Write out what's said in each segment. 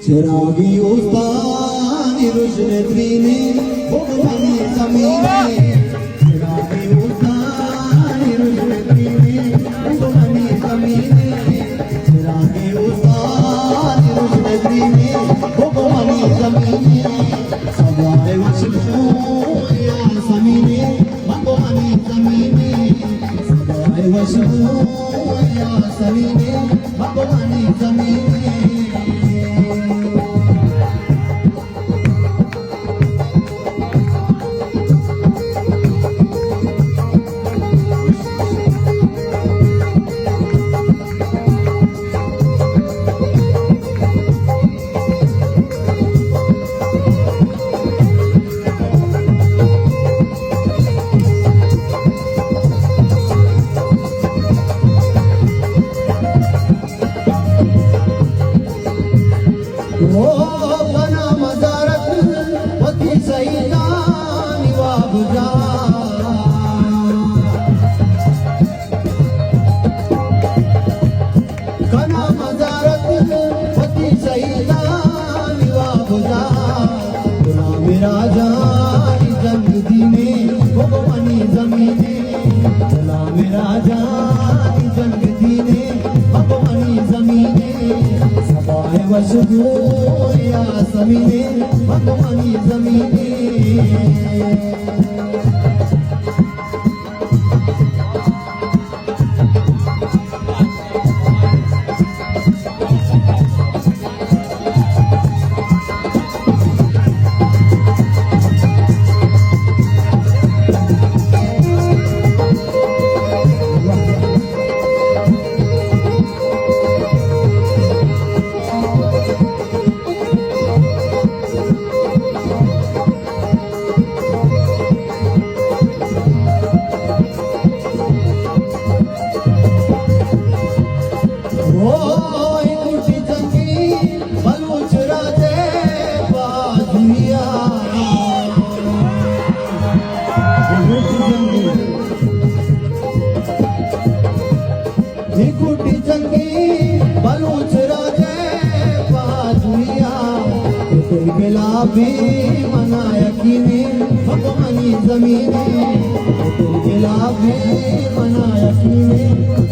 चिरागी उस्तानी रोशन त्रीने भगवानी ज़मीने चिरागी उस्तानी रोशन त्रीने भगवानी ज़मीने चिरागी उस्तानी रोशन त्रीने भगवानी ज़मीने सवाए वशमो या ज़मीने भगवानी ज़मीने सवाए वशमो या ज़मीने भगवानी ज़मीने बना मज़ारत वती सईदान वाबजा कना मज़ारत वती सईदान वाबजा गुलाम राजा जंग दीने भगवानी ज़मीने गुलाम राजा जंग दीने भगवानी ज़मीने सबाए वशबो या ज़मीने भगवानी ज़मीने गुलाबी मना यकीने भगवानी ज़मीने गुलाबी मना यकीने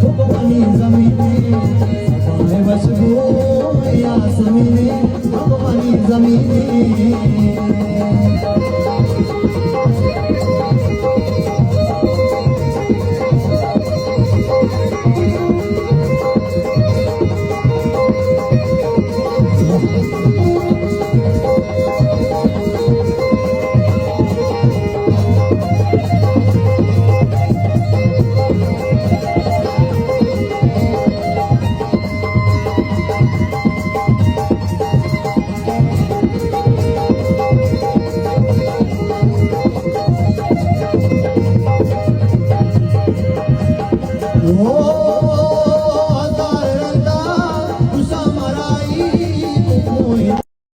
भगवानी ज़मीने सबाए वशबो या ज़मीने भगवानी ज़मीने Oh